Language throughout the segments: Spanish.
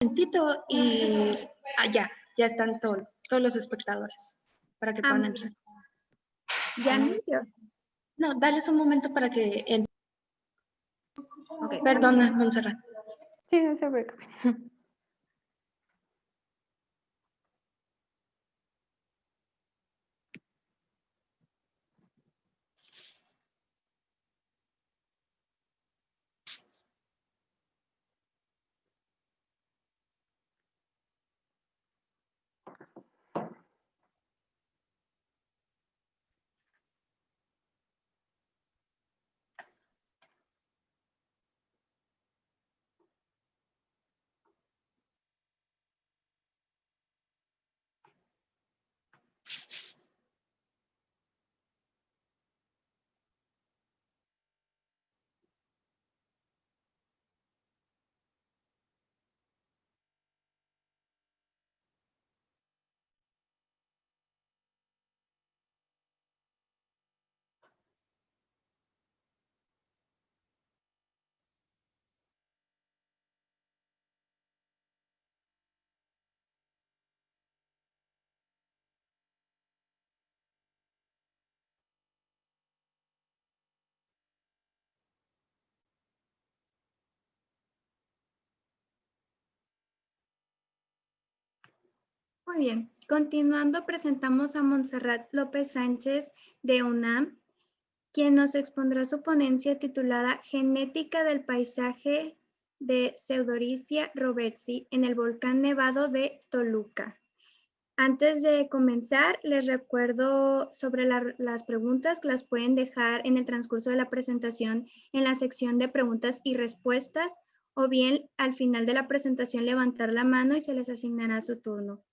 momentito y ya están todos los espectadores para que puedan entrar. ¿Ya anuncios? No, dales un momento para que entren. Okay. Perdona, Montserrat. Sí, no se preocupe. Muy bien. Continuando, presentamos a Montserrat López Sánchez de UNAM, quien nos expondrá su ponencia titulada Genética del paisaje de Pseudorhizia robertsi en el volcán nevado de Toluca. Antes de comenzar, les recuerdo sobre las preguntas que las pueden dejar en el transcurso de la presentación en la sección de preguntas y respuestas, o bien al final de la presentación levantar la mano y se les asignará su turno.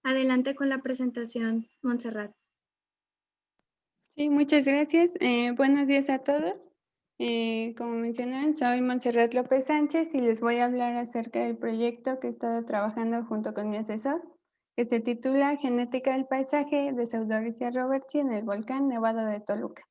Adelante con la presentación, Montserrat. Sí, muchas gracias. Buenos días a todos. Como mencionaron, soy Montserrat López Sánchez y les voy a hablar acerca del proyecto que he estado trabajando junto con mi asesor, que se titula Genética del paisaje de Pseudorhizia robertsi en el volcán nevado de Toluca.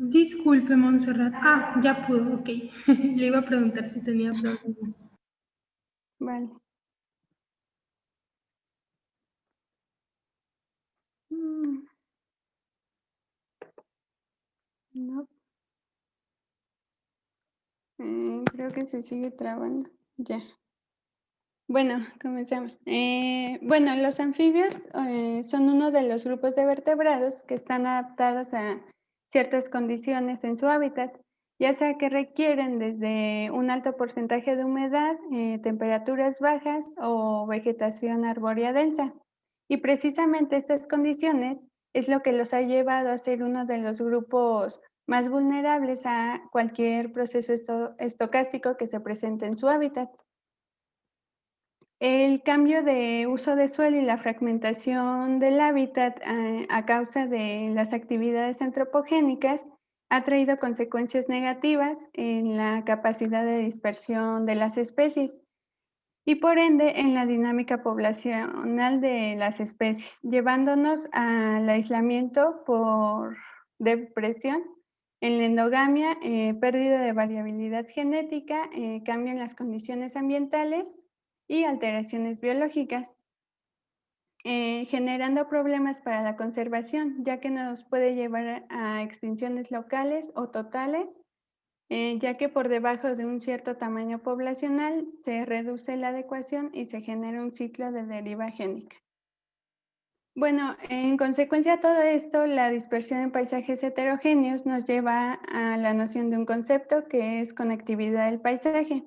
Disculpe, Montserrat. Ya pudo, ok. Le iba a preguntar si tenía problemas. Vale. No. Creo que se sigue trabando. Ya. Bueno, comenzamos. Bueno, los anfibios son uno de los grupos de vertebrados que están adaptados a ciertas condiciones en su hábitat, ya sea que requieren desde un alto porcentaje de humedad, temperaturas bajas o vegetación arbórea densa. Y precisamente estas condiciones es lo que los ha llevado a ser uno de los grupos más vulnerables a cualquier proceso estocástico que se presente en su hábitat. El cambio de uso de suelo y la fragmentación del hábitat a causa de las actividades antropogénicas ha traído consecuencias negativas en la capacidad de dispersión de las especies y por ende en la dinámica poblacional de las especies, llevándonos al aislamiento por depresión en la endogamia, pérdida de variabilidad genética, cambio en las condiciones ambientales y alteraciones biológicas, generando problemas para la conservación, ya que nos puede llevar a extinciones locales o totales, ya que por debajo de un cierto tamaño poblacional se reduce la adecuación y se genera un ciclo de deriva génica. Bueno, en consecuencia de todo esto, la dispersión en paisajes heterogéneos nos lleva a la noción de un concepto que es conectividad del paisaje.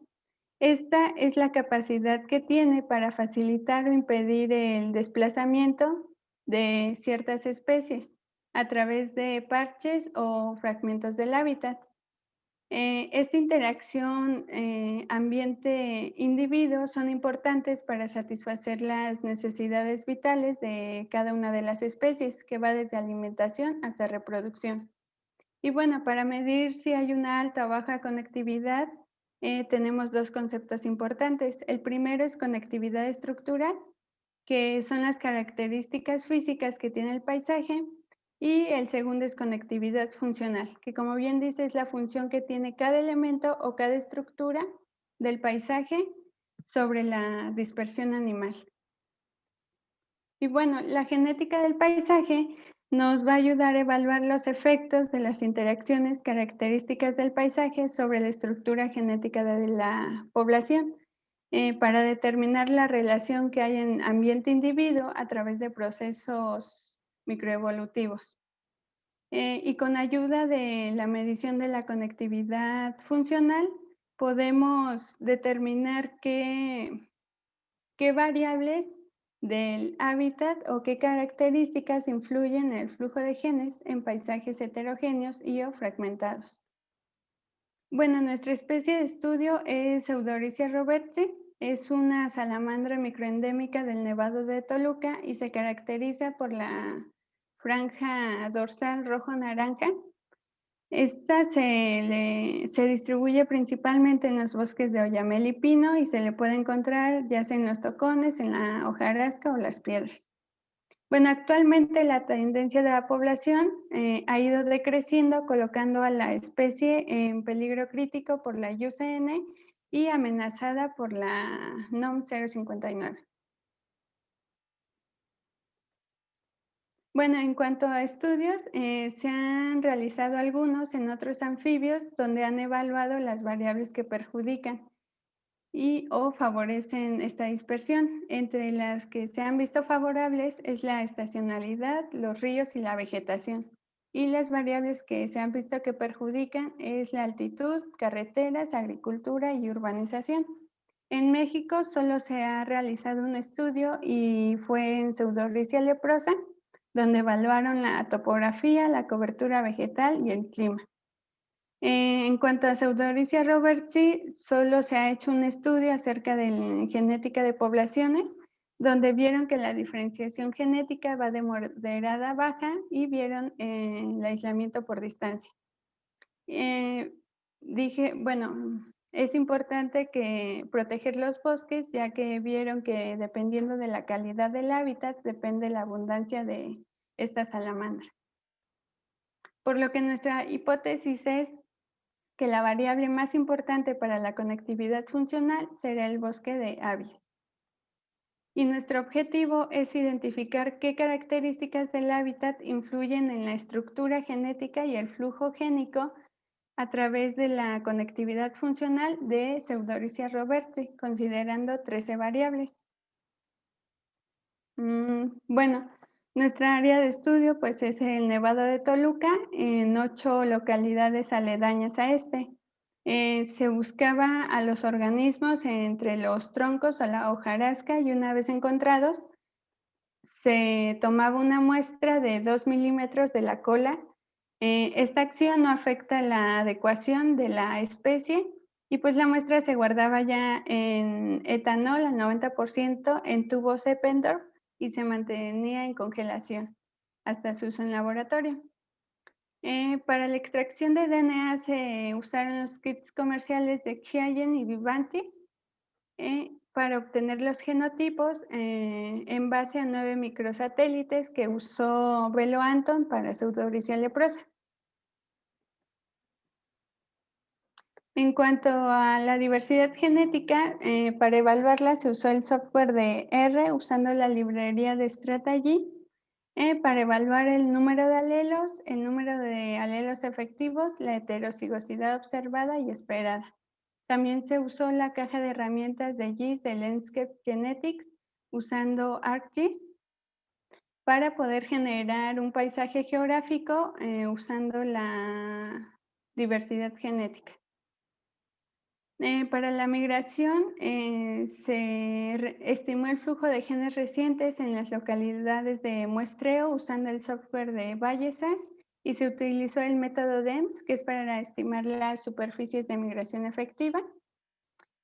Esta es la capacidad que tiene para facilitar o impedir el desplazamiento de ciertas especies a través de parches o fragmentos del hábitat. Esta interacción ambiente-individuo son importantes para satisfacer las necesidades vitales de cada una de las especies, que va desde alimentación hasta reproducción. Y bueno, para medir si hay una alta o baja conectividad, tenemos dos conceptos importantes. El primero es conectividad estructural, que son las características físicas que tiene el paisaje, y el segundo es conectividad funcional, que como bien dice es la función que tiene cada elemento o cada estructura del paisaje sobre la dispersión animal. Y bueno, la genética del paisaje nos va a ayudar a evaluar los efectos de las interacciones características del paisaje sobre la estructura genética de la población, para determinar la relación que hay en ambiente-individuo a través de procesos microevolutivos. Y con ayuda de la medición de la conectividad funcional, podemos determinar qué variables del hábitat o qué características influyen en el flujo de genes en paisajes heterogéneos y o fragmentados. Bueno, nuestra especie de estudio es Pseudorhizia robertsi. Es una salamandra microendémica del Nevado de Toluca y se caracteriza por la franja dorsal rojo-naranja. Esta se distribuye principalmente en los bosques de oyamel y pino y se le puede encontrar ya sea en los tocones, en la hojarasca o las piedras. Bueno, actualmente la tendencia de la población ha ido decreciendo, colocando a la especie en peligro crítico por la IUCN y amenazada por la NOM 059. Bueno, en cuanto a estudios, se han realizado algunos en otros anfibios donde han evaluado las variables que perjudican y o favorecen esta dispersión. Entre las que se han visto favorables es la estacionalidad, los ríos y la vegetación. Y las variables que se han visto que perjudican es la altitud, carreteras, agricultura y urbanización. En México solo se ha realizado un estudio y fue en Pseudorhizia leprosa, donde evaluaron la topografía, la cobertura vegetal y el clima. En cuanto a Pseudorhizia robertsi, solo se ha hecho un estudio acerca de genética de poblaciones, donde vieron que la diferenciación genética va de moderada a baja y vieron el aislamiento por distancia. Bueno, es importante proteger los bosques, ya que vieron que dependiendo de la calidad del hábitat, depende la abundancia de esta salamandra. Por lo que nuestra hipótesis es que la variable más importante para la conectividad funcional será el bosque de abies. Y nuestro objetivo es identificar qué características del hábitat influyen en la estructura genética y el flujo génico a través de la conectividad funcional de Pseudorhizia robertsi, considerando 13 variables. Bueno, nuestra área de estudio pues, es el Nevado de Toluca, en 8 localidades aledañas a este. Se buscaba a los organismos entre los troncos o la hojarasca y una vez encontrados, se tomaba una muestra de 2 milímetros de la cola. Esta acción no afecta la adecuación de la especie y pues la muestra se guardaba ya en etanol al 90% en tubos Eppendorf y se mantenía en congelación hasta su uso en laboratorio. Para la extracción de DNA se usaron los kits comerciales de Qiagen y Vivantis para obtener los genotipos en base a 9 microsatélites que usó Belo Anton para Pseudorhizia leprosa. En cuanto a la diversidad genética, para evaluarla se usó el software de R usando la librería de Strategy para evaluar el número de alelos, el número de alelos efectivos, la heterocigosidad observada y esperada. También se usó la caja de herramientas de GIS de Landscape Genetics usando ArcGIS. para poder generar un paisaje geográfico usando la diversidad genética. Para la migración se estimó el flujo de genes recientes en las localidades de muestreo usando el software de Bayesian y se utilizó el método DEMS, que es para estimar las superficies de migración efectiva.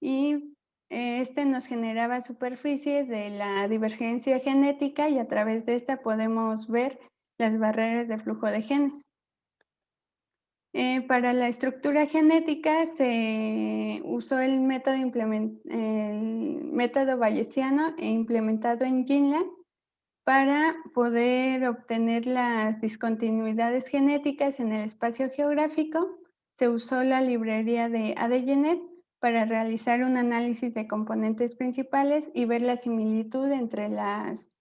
Y este nos generaba superficies de la divergencia genética y a través de esta podemos ver las barreras de flujo de genes. Para la estructura genética se usó el método bayesiano implementado en GenLab para poder obtener las discontinuidades genéticas en el espacio geográfico. Se usó la librería de ADGenet para realizar un análisis de componentes principales y ver la similitud entre las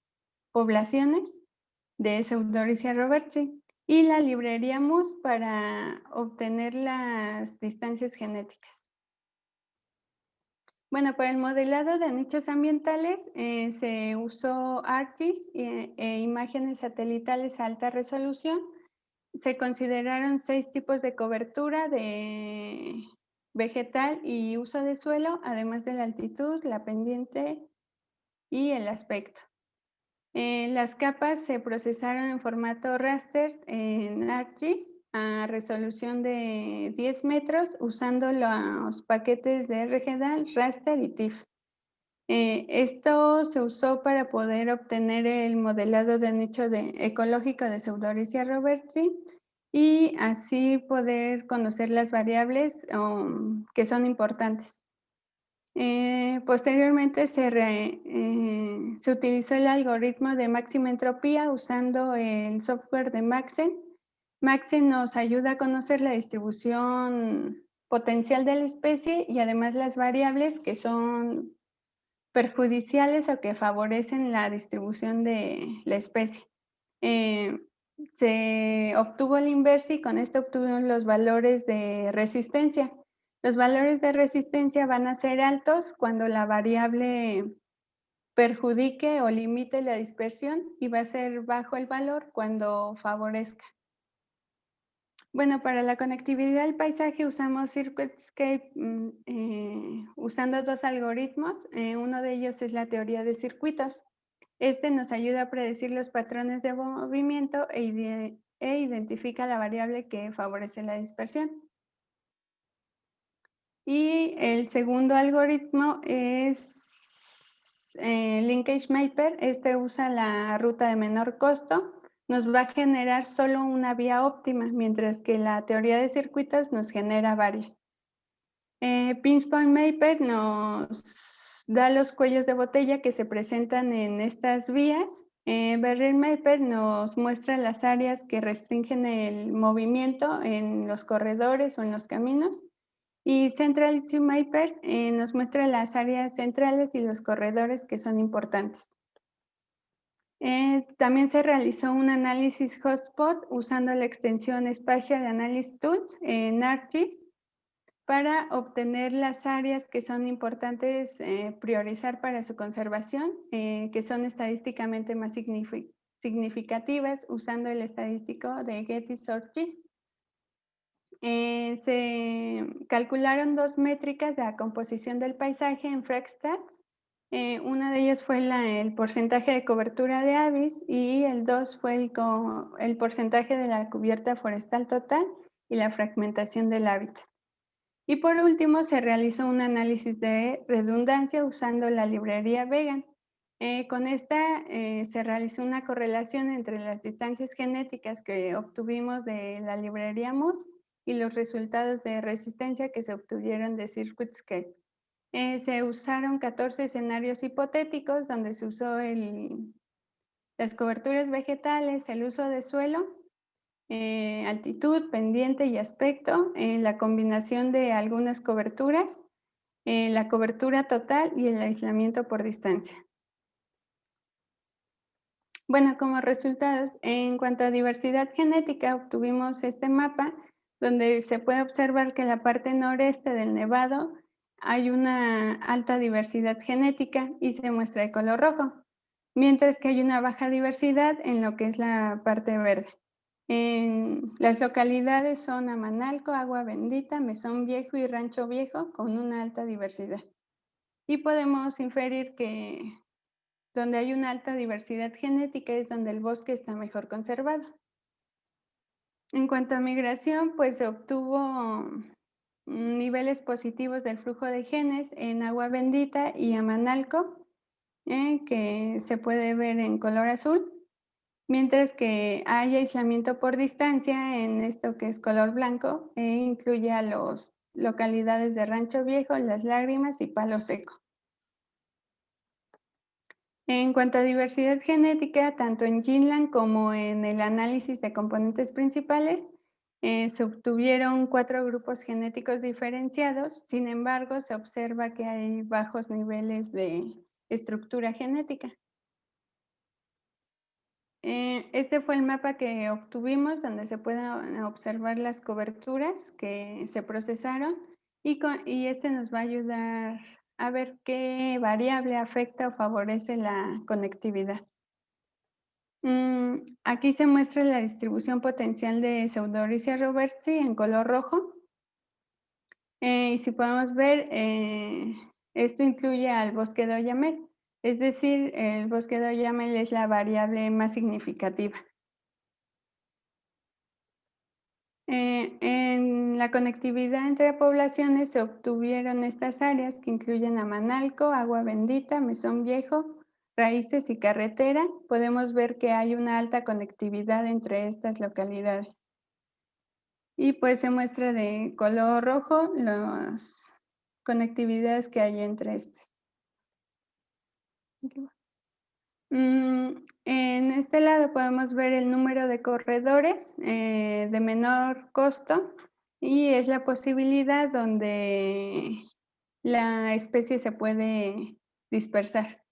poblaciones de Pseudorhizia robertsi y la librería MUS para obtener las distancias genéticas. Bueno, para el modelado de nichos ambientales se usó ArcGIS e imágenes satelitales a alta resolución. Se consideraron 6 tipos de cobertura de vegetal y uso de suelo, además de la altitud, la pendiente y el aspecto. Las capas se procesaron en formato raster en ArcGIS a resolución de 10 metros usando los paquetes de RGDAL, raster y TIFF. Esto se usó para poder obtener el modelado de nicho ecológico de Pseudorhizia robertsi y así poder conocer las variables que son importantes. Posteriormente se utilizó el algoritmo de máxima entropía usando el software de Maxent. Maxent nos ayuda a conocer la distribución potencial de la especie y además las variables que son perjudiciales o que favorecen la distribución de la especie. Se obtuvo el inverso y con esto obtuvimos los valores de resistencia. Los valores de resistencia van a ser altos cuando la variable perjudique o limite la dispersión y va a ser bajo el valor cuando favorezca. Bueno, para la conectividad del paisaje usamos Circuitscape usando 2 algoritmos. Uno de ellos es la teoría de circuitos. Este nos ayuda a predecir los patrones de movimiento e identifica la variable que favorece la dispersión. Y el segundo algoritmo es Linkage Mapper. Este usa la ruta de menor costo. Nos va a generar solo una vía óptima, mientras que la teoría de circuitos nos genera varias. Pinpoint Mapper nos da los cuellos de botella que se presentan en estas vías. Barrier Mapper nos muestra las áreas que restringen el movimiento en los corredores o en los caminos. Y Centrality Mapper nos muestra las áreas centrales y los corredores que son importantes. También se realizó un análisis hotspot usando la extensión Spatial Analysis Tools en ArcGIS para obtener las áreas que son importantes priorizar para su conservación, que son estadísticamente más significativas usando el estadístico de Getty-ArcGIS. Se calcularon 2 métricas de la composición del paisaje en FragStats. Una de ellas fue el porcentaje de cobertura de avis y el 2 fue el porcentaje de la cubierta forestal total y la fragmentación del hábitat. Y por último, se realizó un análisis de redundancia usando la librería Vegan. Con esta se realizó una correlación entre las distancias genéticas que obtuvimos de la librería MUS y los resultados de resistencia que se obtuvieron de Circuitscape. Se usaron 14 escenarios hipotéticos donde se usó las coberturas vegetales, el uso de suelo, altitud, pendiente y aspecto, la combinación de algunas coberturas, la cobertura total y el aislamiento por distancia. Bueno, como resultados, en cuanto a diversidad genética, obtuvimos este mapa donde se puede observar que en la parte noreste del Nevado hay una alta diversidad genética y se muestra de color rojo, mientras que hay una baja diversidad en lo que es la parte verde. Las localidades son Amanalco, Agua Bendita, Mesón Viejo y Rancho Viejo, con una alta diversidad. Y podemos inferir que donde hay una alta diversidad genética es donde el bosque está mejor conservado. En cuanto a migración, pues se obtuvo niveles positivos del flujo de genes en Agua Bendita y Amanalco, que se puede ver en color azul, mientras que hay aislamiento por distancia en esto que es color blanco, incluye a las localidades de Rancho Viejo, Las Lágrimas y Palo Seco. En cuanto a diversidad genética, tanto en Jinland como en el análisis de componentes principales, se obtuvieron 4 grupos genéticos diferenciados, sin embargo, se observa que hay bajos niveles de estructura genética. Este fue el mapa que obtuvimos, donde se pueden observar las coberturas que se procesaron y este nos va a ayudar a ver qué variable afecta o favorece la conectividad. Aquí se muestra la distribución potencial de Pseudorhizia robertsi en color rojo. Y si podemos ver, esto incluye al bosque de Oyamel, es decir, el bosque de Oyamel es la variable más significativa. En la conectividad entre poblaciones se obtuvieron estas áreas que incluyen Amanalco, Agua Bendita, Mesón Viejo, Raíces y Carretera. Podemos ver que hay una alta conectividad entre estas localidades. Y pues se muestra de color rojo las conectividades que hay entre estas. En este lado podemos ver el número de corredores de menor costo y es la posibilidad donde la especie se puede dispersar.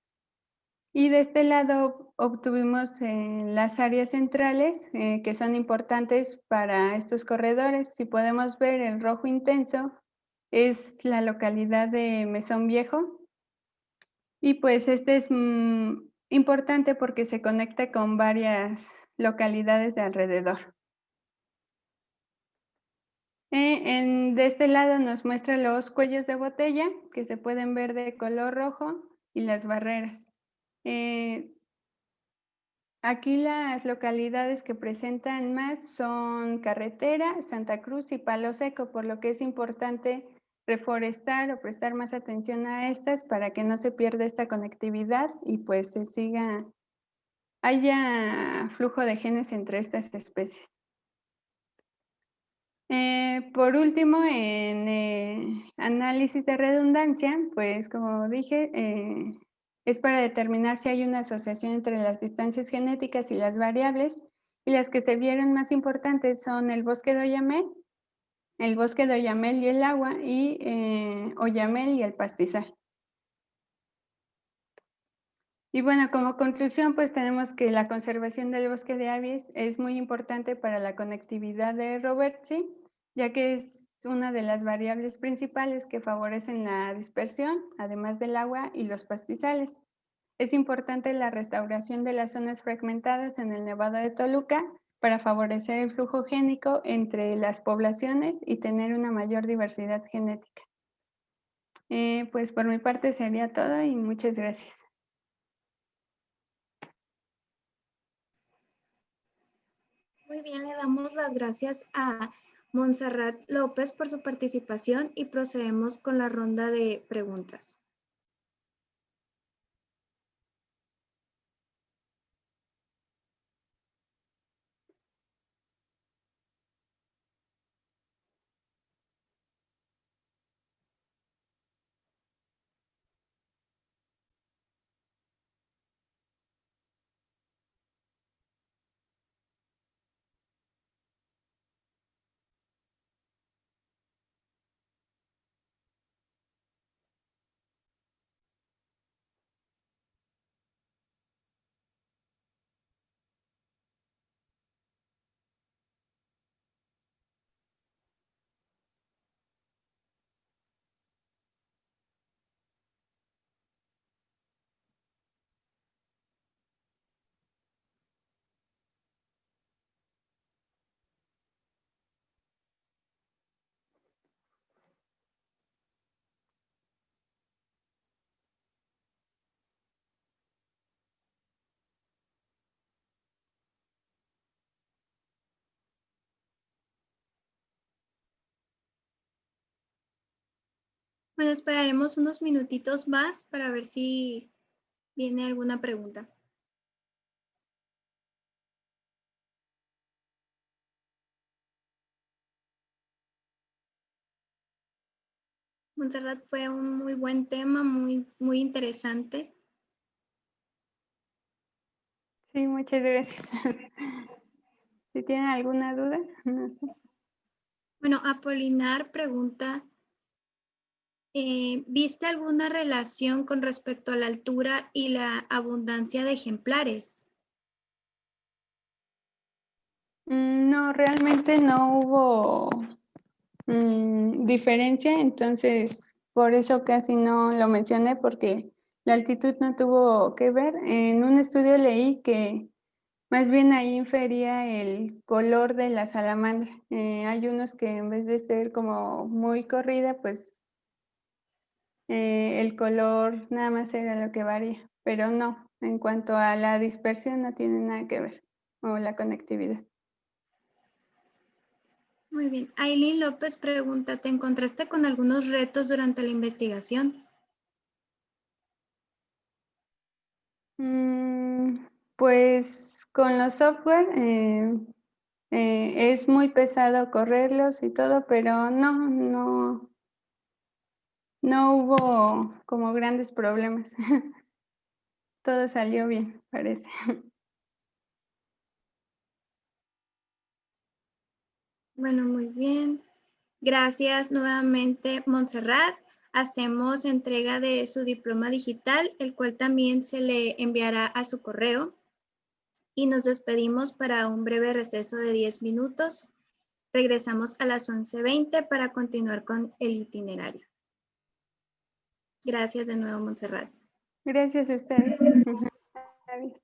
Y de este lado obtuvimos las áreas centrales que son importantes para estos corredores. Si podemos ver el rojo intenso es la localidad de Mesón Viejo. Y pues este es importante porque se conecta con varias localidades de alrededor. De este lado nos muestra los cuellos de botella que se pueden ver de color rojo y las barreras. Aquí las localidades que presentan más son Carretera, Santa Cruz y Palo Seco, por lo que es importante reforestar o prestar más atención a estas para que no se pierda esta conectividad y pues haya flujo de genes entre estas especies. Por último, en análisis de redundancia, pues como dije, es para determinar si hay una asociación entre las distancias genéticas y las variables, y las que se vieron más importantes son el bosque de Oyamel y el agua, y Oyamel y el pastizal. Y bueno, como conclusión, pues tenemos que la conservación del bosque de Abies es muy importante para la conectividad de robertsi, ya que es una de las variables principales que favorecen la dispersión, además del agua y los pastizales. Es importante la restauración de las zonas fragmentadas en el Nevado de Toluca para favorecer el flujo génico entre las poblaciones y tener una mayor diversidad genética. Pues por mi parte sería todo y muchas gracias. Muy bien, le damos las gracias a Montserrat López por su participación y procedemos con la ronda de preguntas. Bueno, esperaremos unos minutitos más para ver si viene alguna pregunta. Montserrat, fue un muy buen tema, muy interesante. Sí, muchas gracias. Si tienen alguna duda, no sé. Bueno, Apolinar pregunta, ¿viste alguna relación con respecto a la altura y la abundancia de ejemplares? No, realmente no hubo diferencia, entonces por eso casi no lo mencioné porque la altitud no tuvo que ver. En un estudio leí que más bien ahí infería el color de la salamandra. Hay unos que en vez de ser como muy corrida, pues el color nada más era lo que varía, pero no, en cuanto a la dispersión no tiene nada que ver, o la conectividad. Muy bien. Aileen López pregunta, ¿te encontraste con algunos retos durante la investigación? Pues con los software es muy pesado correrlos y todo, pero no hubo como grandes problemas. Todo salió bien, parece. Bueno, muy bien. Gracias nuevamente, Montserrat. Hacemos entrega de su diploma digital, el cual también se le enviará a su correo. Y nos despedimos para un breve receso de 10 minutos. Regresamos a las 11:20 para continuar con el itinerario. Gracias de nuevo, Montserrat. Gracias a ustedes. Adiós.